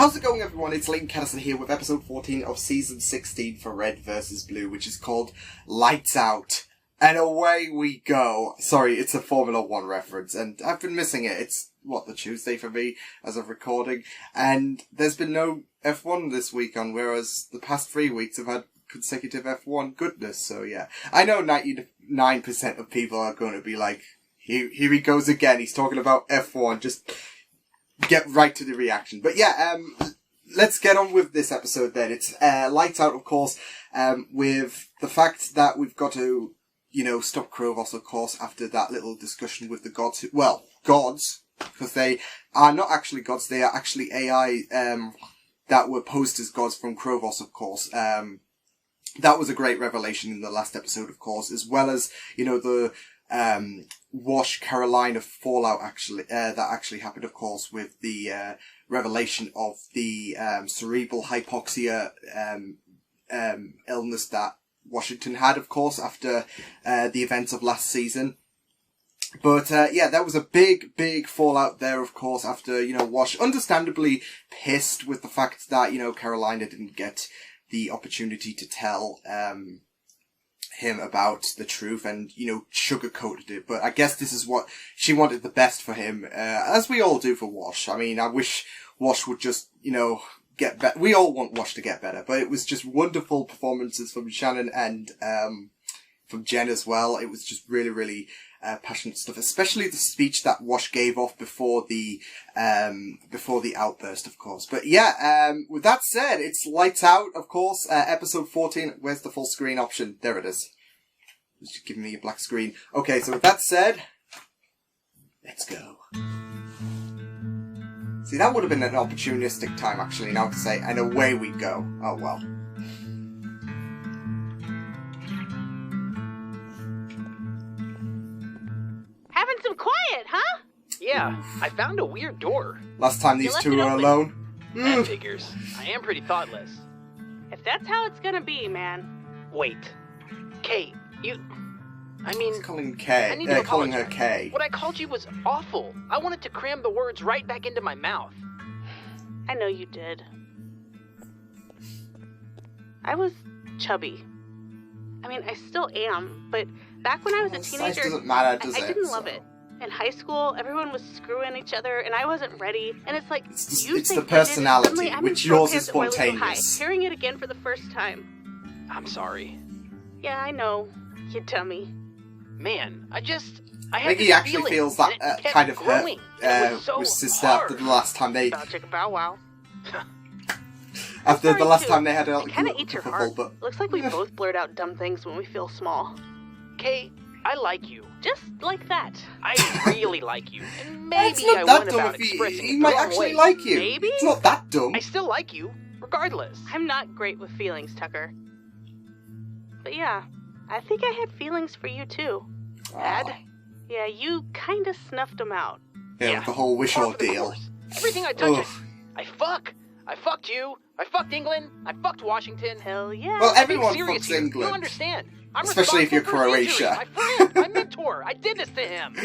How's it going, everyone? It's Liam Catterson here with episode 14 of season 16 for Red vs. Blue, which is called Lights Out. And away we go. Sorry, it's a Formula 1 reference, and I've been missing it. It's, the Tuesday for me, as of recording, and there's been no F1 this week on, whereas the past 3 weeks have had consecutive F1 goodness, so yeah. I know 99% of people are going to be like, here he goes again, he's talking about F1, just get right to the reaction. But yeah, let's get on with this episode then. It's Lights Out, of course, with the fact that we've got to, stop Krovos, of course, after that little discussion with the gods. Gods, because they are not actually gods, they are actually AI that were posed as gods from Krovos, of course. That was a great revelation in the last episode, of course, as well as, the Wash Carolina fallout that actually happened, of course, with the revelation of the cerebral hypoxia illness that Washington had, of course, after the events of last season. But yeah, there was a big fallout there, of course, after, Wash understandably pissed with the fact that, Carolina didn't get the opportunity to tell him about the truth and, sugarcoated it. But I guess this is what she wanted the best for him, as we all do for Wash. I mean, I wish Wash would just, get better. We all want Wash to get better, but it was just wonderful performances from Shannon and from Jen as well. It was just really passionate stuff, especially the speech that Wash gave off before the outburst, of course. But yeah, with that said, it's Lights Out, of course, episode 14. Where's the full screen option? There it is. It's just giving me a black screen. Okay, so with that said, let's go. See, that would have been an opportunistic time, actually, now to say, and away we go. Oh, well. Having some quiet, huh? Yeah, I found a weird door. Last time these two were alone. That figures. I am pretty thoughtless. If that's how it's gonna be, man. Wait. Kay, He's calling Kay. I need to calling her apologize. Kay. What I called you was awful. I wanted to cram the words right back into my mouth. I know you did. I was chubby. I mean, I still am, but back when I was a teenager, size doesn't matter, does I didn't love it. In high school, everyone was screwing each other, and I wasn't ready. And it's like, it's the personality, which yours is spontaneous. Hearing it again for the first time. I'm sorry. Yeah, I know. You dummy. Man, I think he actually feels that kind of hurt with sister after the last time they... Bow wow. After the last time they had a... I kind of ate your heart. But... Looks like we both blurt out dumb things when we feel small. Kay, I like you. Just like that. I really like you. And maybe it's not I that went dumb about if expressing he it might the wrong actually way. like you. Maybe? It's not that dumb. I still like you, regardless. I'm not great with feelings, Tucker. But yeah, I think I had feelings for you too. Dad? Yeah, you kinda snuffed them out. Yeah, with the whole wish ordeal. Everything I touch, I fuck. I fucked you. I fucked England. I fucked Washington. Hell yeah. Well, everyone fucks England. You understand. I'm especially if you're Croatia. My friend, my mentor. I did this to him.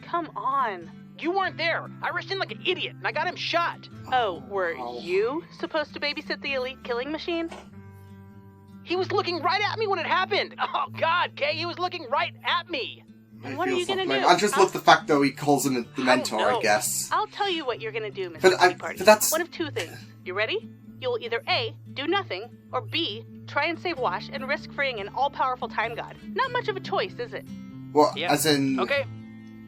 Come on. You weren't there. I rushed in like an idiot, and I got him shot. Oh, were you supposed to babysit the elite killing machine? He was looking right at me when it happened. Oh, God, Kay, he was looking right at me. And what are you gonna do? I just love the fact, though, he calls him the mentor, I guess. I'll tell you what you're gonna do, Mr. But that's... One of two things. You ready? You'll either A, do nothing, or B, try and save Wash and risk freeing an all-powerful time god. Not much of a choice, is it? What, as in... Okay.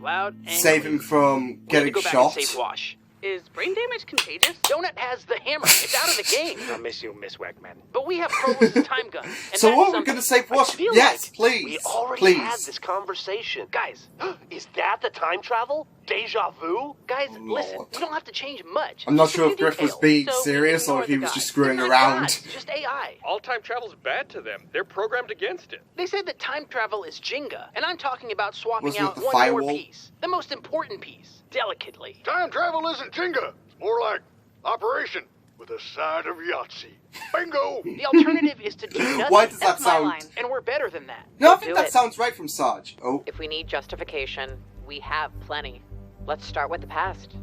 Loud and save him from getting go shot? Back and save Wash. Is brain damage contagious? Donut has the hammer. It's out of the game. I miss you, Miss Wegman. But we have Krovos' time gun. And so what, we're going to save Wash? Yes, like please. We already had this conversation. Guys, is that the time travel? Deja vu? Guys, listen, you don't have to change much. I'm not sure if Griff was being serious or if he was just screwing around. Gods, just AI. All time travel's bad to them. They're programmed against it. They said that time travel is Jenga, and I'm talking about swapping Wasn't out it the one firewall? more piece. The most important piece. Delicately. Time travel isn't Jenga. It's more like Operation with a side of Yahtzee. Bingo! The alternative is to do nothing. Why does that That's my sound... line. And we're better than that. No, I think Do that it. sounds right from Sarge. Oh. If we need justification, we have plenty. Let's start with the past.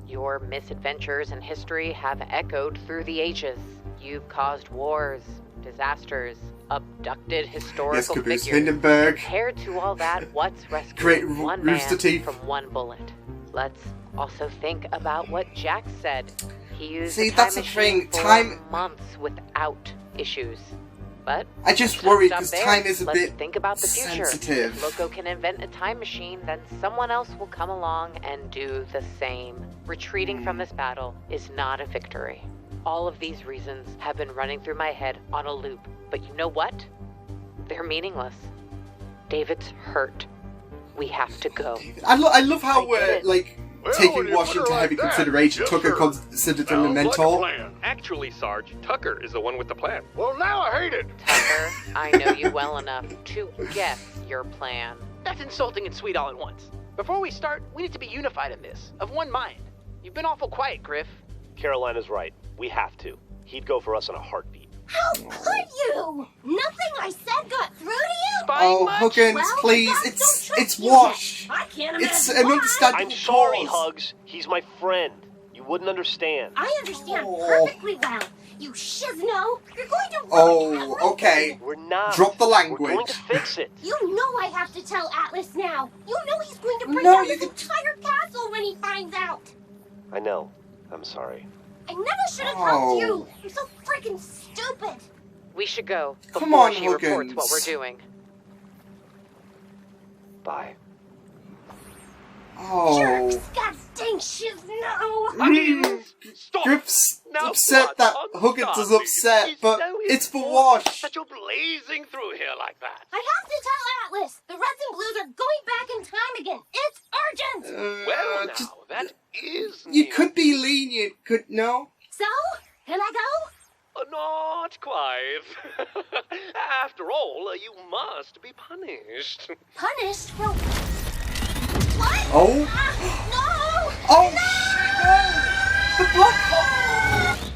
Your misadventures in history have echoed through the ages. You've caused wars, disasters, abducted historical Caboose figures. Hindenburg. Compared to all that, what's Great rescuing one man Rooster Teeth. from one bullet? Let's also think about what Jack said. He used See, the time that's the machine thing, for time- months without issues. But I just let's worry stop because there. time is a Let's bit think about the future. sensitive. If Loco can invent a time machine, then someone else will come along and do the same. Retreating from this battle is not a victory. All of these reasons have been running through my head on a loop. But you know what? They're meaningless. David's hurt. We have to go. I love how I we're, get it. like, Well, when taking you Wash put it into like heavy that, consideration. yes, Tucker sir. considered him a Sounds like mentor. plan. Actually, Sarge, Tucker is the one with the plan. Well, now I hate it. Tucker, I know you well enough to guess your plan. That's insulting and sweet all at once. Before we start, we need to be unified in this, of one mind. You've been awful quiet, Griff. Carolina's right. We have to. He'd go for us in a heartbeat. How could you? Nothing I said got through to you? Spying Oh, much? Huggins, Well, please, God, it's don't trust you Wash. yet. I can't It's imagine an why. understandable I'm sorry, cause. Hugs. He's my friend. You wouldn't understand. I understand Oh. perfectly well. You shizno. You're going to ruin Oh, everything. okay. We're not. Drop the We're going language. to fix it. You know I have to tell Atlas now. You know he's going to bring No, down you this entire castle when he finds out. I know. I'm sorry. I never should have Oh. helped you. I'm so freaking stupid. We should go before Come on, she reports Huggins. what we're doing. Bye. Oh. Jerks, god dang shizno. Huggins! Stop! Griff's Now upset what? that Oh, Huggins is darling, upset, it's but so it's for important Wash. that you're blazing through here like that. I have to tell Atlas. The Reds and Blues are going back in time again. It's urgent. Well, now, just- that is you news. could be lenient, no? So, can I go? Not quite. After all, you must be punished. Punished for what? Oh. No! Oh, shit, no! The black hole!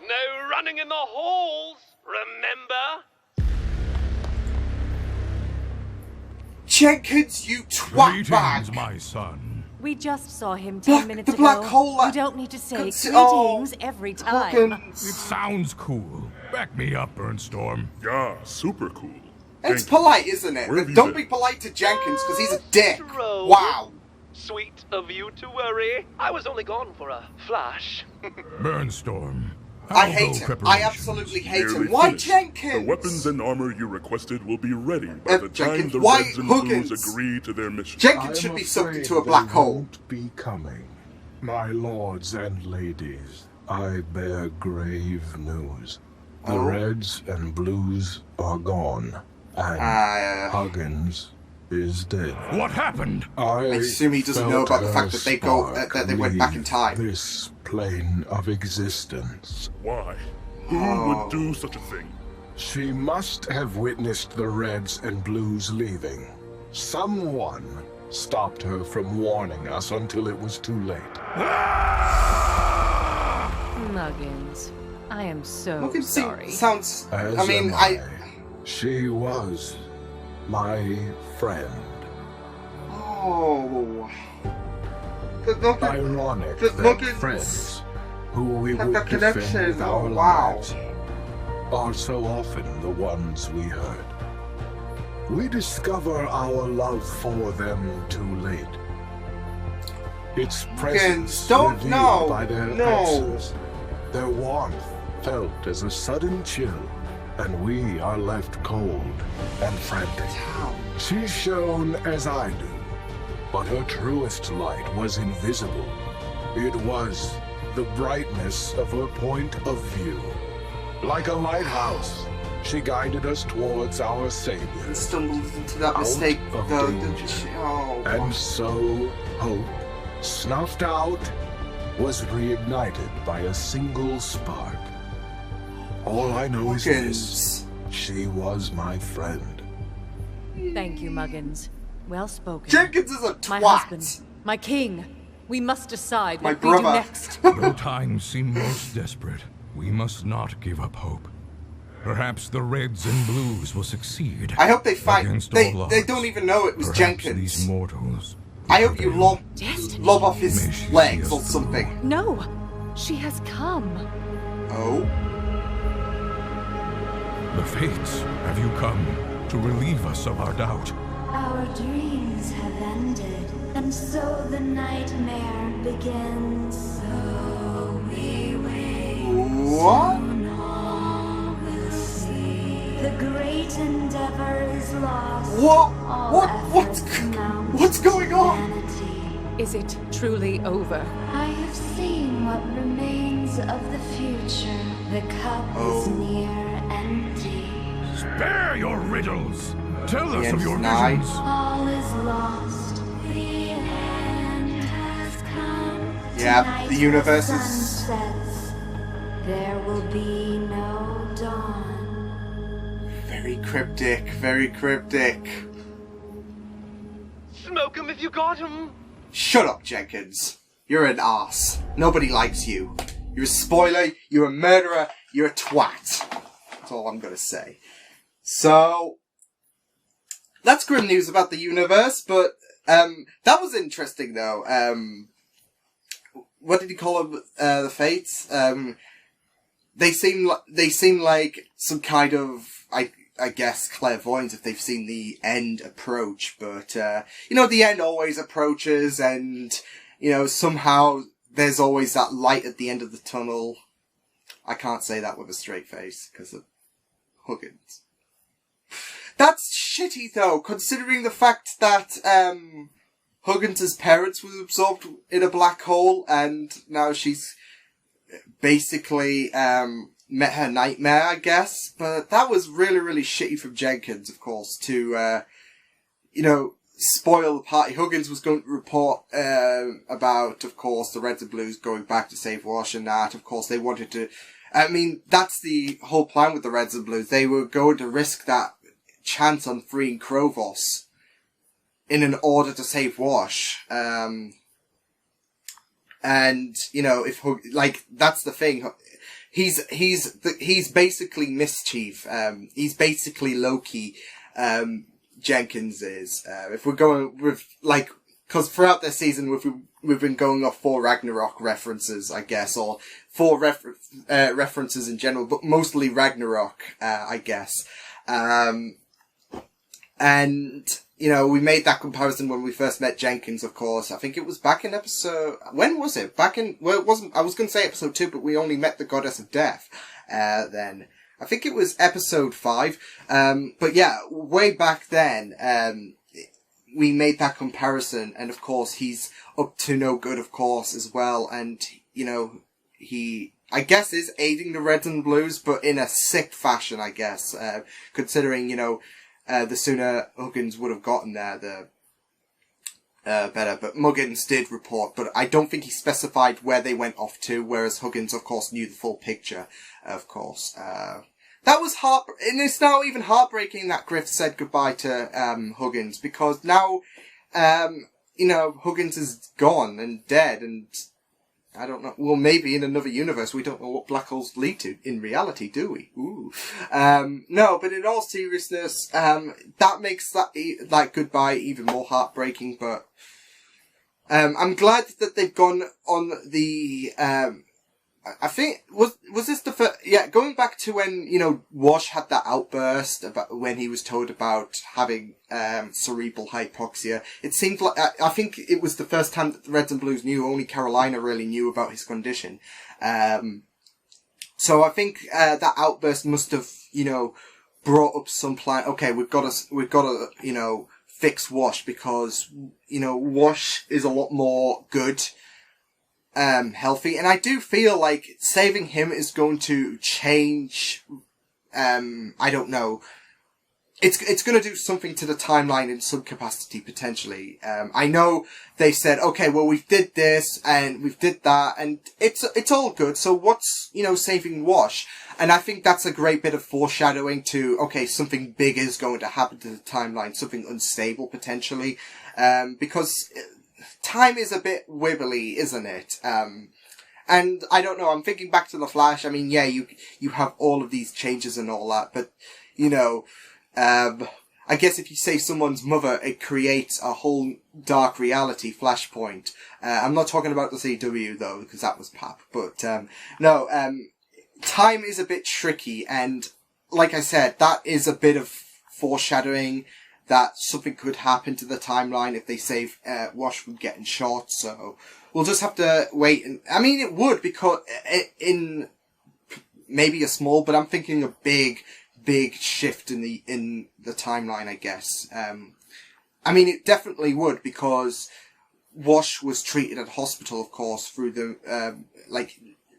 No running in the halls, remember? Jenkins, you twat bag! Greetings, my son. We just saw him 10 minutes the ago. black hole, You don't need to say greetings oh, every time. It sounds cool. Back me up, Burnstorm. Yeah, super cool. It's polite, isn't it? Where have you Don't been? be polite to Jenkins, because he's a dick. True. Wow. Sweet of you to worry. I was only gone for a flash. Burnstorm. I how hate go him. I preparations? absolutely hate Nearly him. Why finished. Jenkins? The weapons and armor you requested will be ready by the time Jenkins, the why Reds and Huggins? Blues agree to their mission. Jenkins should be sucked into a black hole. Won't be coming. My lords and ladies, I bear grave news. The Oh. Reds and Blues are gone, and Huggins is dead. What happened? I assume he doesn't know about the fact that they go that they went back in time. This plane of existence. Why? Who would do such a thing? She must have witnessed the Reds and Blues leaving. Someone stopped her from warning us until it was too late. Muggins, I am so Muggins sorry. sounds. As I mean, am She was my friend. Oh. Look at Ironic the that Muggins friends who we have would that defend connection. with our Oh, wow. lives are so often the ones we hurt. We discover our love for them too late. Its presence don't- revealed no, by their no. actions, their warmth felt as a sudden chill, and we are left cold and frantic. She shone as I do, but her truest light was invisible. It was the brightness of her point of view. Like a lighthouse, she guided us towards our Savior. Stumbled into that Out mistake. of The, danger. oh, And so, hope, snuffed out, was reignited by a single spark. All I know is this: she was my friend. Thank you, Muggins. Well spoken. Jenkins is a twat. My husband, my king. We must decide My what we do brother. next. Though times seem most desperate, we must not give up hope. Perhaps the Reds and Blues will succeed. I hope they fight. against They all they odds. don't even know it was Perhaps Jenkins. these mortals I hope you lob off May his she legs see or us something. No, she has come. Oh? The Fates, have you come to relieve us of our doubt? Our dreams have ended, and so the nightmare begins. So we wait. What? Soon all will see. The great endeavor is lost. What? All efforts What's going on? vanity. Is it truly over? I have seen what remains of the future. The cup is near empty. Spare your riddles! Tell us The of your end's nigh. visions. All is lost. The end has come. Yeah, Tonight the universe sun is... sets. There will be no dawn. Very cryptic, very cryptic. Smoke him if you got him. Shut up, Jenkins. You're an arse. Nobody likes you. You're a spoiler, you're a murderer, you're a twat. That's all I'm gonna say. So, that's grim news about the universe, but, that was interesting though. What did he call them? The Fates? They seem like some kind of, I guess, clairvoyance if they've seen the end approach, but, the end always approaches, and, somehow there's always that light at the end of the tunnel. I can't say that with a straight face, because of Huggins. That's shitty though, considering the fact that, Huggins' parents were absorbed in a black hole, and now she's basically, met her nightmare, I guess. But that was really, really shitty from Jenkins, of course, to, spoil the party. Huggins was going to report, about, of course, the Reds and Blues going back to save Wash and that. Of course, they wanted to, that's the whole plan with the Reds and Blues. They were going to risk that chance on freeing Krovos in an order to save Wash. That's the thing. He's basically mischief. He's basically Loki, Jenkins is. If we're going with, cause throughout this season we've been going off 4 Ragnarok references, I guess, or 4 references in general, but mostly Ragnarok, I guess. We made that comparison when we first met Jenkins, of course. I think it was back in episode... When was it? It wasn't... I was going to say episode 2, but we only met the Goddess of Death, then. I think it was episode 5. But yeah, way back then, we made that comparison, and of course, he's up to no good, of course, as well, and, he... I guess is aiding the Reds and Blues, but in a sick fashion, I guess, considering, the sooner Huggins would have gotten there, the better. But Muggins did report, but I don't think he specified where they went off to, whereas Huggins, of course, knew the full picture, of course. That was and it's now even heartbreaking that Griff said goodbye to Huggins, because now, Huggins is gone and dead, and I don't know. Well, maybe in another universe, we don't know what black holes lead to in reality, do we? Ooh. No, but in all seriousness, that makes that goodbye even more heartbreaking, but, I'm glad that they've gone on the, I think, was this the first, going back to when, Wash had that outburst about when he was told about having, cerebral hypoxia. It seemed like, I think it was the first time that the Reds and Blues knew, only Carolina really knew about his condition. So I think, that outburst must have, brought up some plan. Okay, we've got to, fix Wash because, Wash is a lot more good, healthy, and I do feel like saving him is going to change, I don't know, it's going to do something to the timeline in some capacity, potentially. I know they said, okay, well, we did this, and we did that, and it's all good, so what's, saving Wash? And I think that's a great bit of foreshadowing to, okay, something big is going to happen to the timeline, something unstable, potentially, because time is a bit wibbly, isn't it? And I don't know, I'm thinking back to The Flash. I mean, yeah, you have all of these changes and all that, but, I guess if you save someone's mother, it creates a whole dark reality flashpoint. I'm not talking about the CW though, because that was pap. But, time is a bit tricky, and like I said, that is a bit of foreshadowing that something could happen to the timeline if they save Wash from getting shot, so we'll just have to wait. And I mean, it would, because in maybe a small, but I'm thinking a big shift in the timeline, I guess. I mean, it definitely would, because Wash was treated at hospital, of course, through the,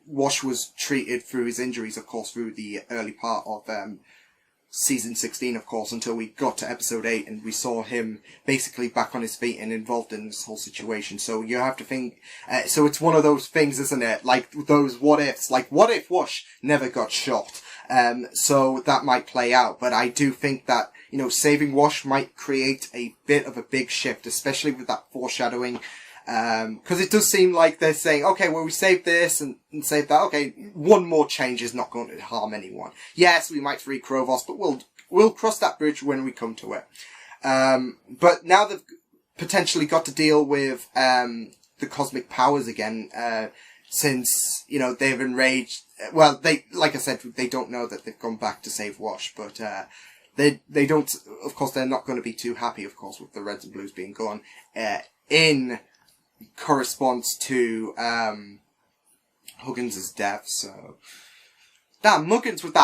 Wash was treated through his injuries, of course, through the early part of, season 16, of course, until we got to episode 8 and we saw him basically back on his feet and involved in this whole situation. So you have to think, so it's one of those things, isn't it? Like those what ifs, like what if Wash never got shot? So that might play out, but I do think that, you know, saving Wash might create a bit of a big shift, especially with that foreshadowing. Because it does seem like they're saying, okay, well, we saved this and saved that. Okay, one more change is not going to harm anyone. Yes, we might free Krovos, but we'll cross that bridge when we come to it. But now they've potentially got to deal with, the cosmic powers again, since, you know, they've enraged. Well, like I said, they don't know that they've gone back to save Wash, but, they don't, of course, they're not going to be too happy, of course, with the Reds and Blues being gone, in corresponds to Huggins' death. So damn, Muggins with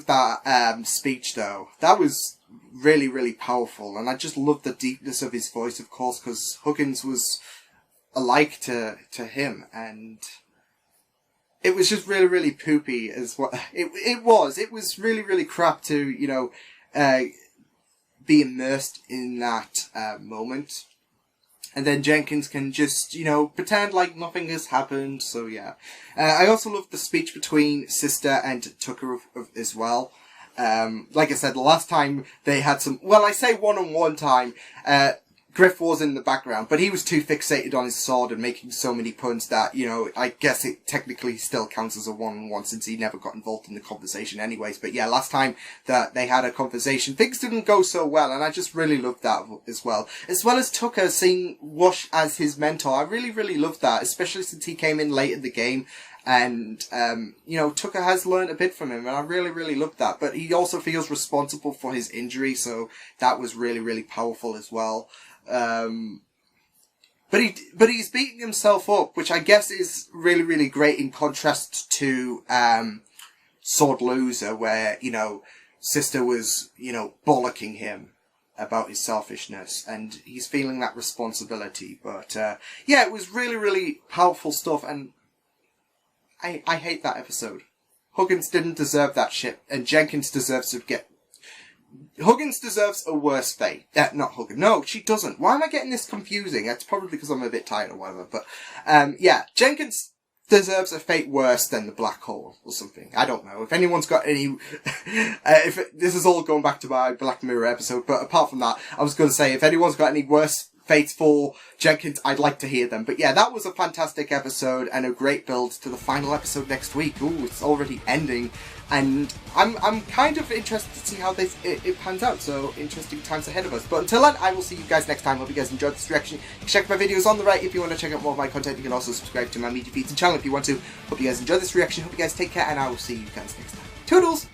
that speech though, that was really, really powerful, and I just loved the deepness of his voice, of course, because Huggins was alike to him, and it was just really, really poopy as well. It was really, really crap to, you know, be immersed in that moment. And then Jenkins can just, you know, pretend like nothing has happened. So yeah. I also loved the speech between Sister and Tucker as well. Like I said, the last time they had some, well, I say one-on-one time, Griff was in the background, but he was too fixated on his sword and making so many puns that, you know, I guess it technically still counts as a one-on-one since he never got involved in the conversation anyways. But yeah, last time that they had a conversation, things didn't go so well, and I just really loved that as well. As well as Tucker seeing Wash as his mentor, I really, really loved that, especially since he came in late in the game. And, you know, Tucker has learned a bit from him, and I really, really loved that. But he also feels responsible for his injury, so that was really, really powerful as well. But he's beating himself up, which I guess is really, really great in contrast to, Sword Loser, where, you know, Sister was, you know, bollocking him about his selfishness, and he's feeling that responsibility. But, yeah, it was really, really powerful stuff, and I hate that episode. Huggins didn't deserve that shit, and Jenkins deserves to get... Huggins deserves a worse fate. Not Huggins. No, she doesn't. Why am I getting this confusing? It's probably because I'm a bit tired or whatever. But, yeah, Jenkins deserves a fate worse than the black hole or something. I don't know. If anyone's got any... this is all going back to my Black Mirror episode, but apart from that, I was going to say, if anyone's got any worse fates for Jenkins, I'd like to hear them. But yeah, that was a fantastic episode and a great build to the final episode next week. Ooh, it's already ending. And I'm kind of interested to see how it pans out, so interesting times ahead of us. But until then, I will see you guys next time. Hope you guys enjoyed this reaction. You can check my videos on the right if you want to check out more of my content. You can also subscribe to my media feeds and channel if you want to. Hope you guys enjoyed this reaction. Hope you guys take care, and I will see you guys next time. Toodles!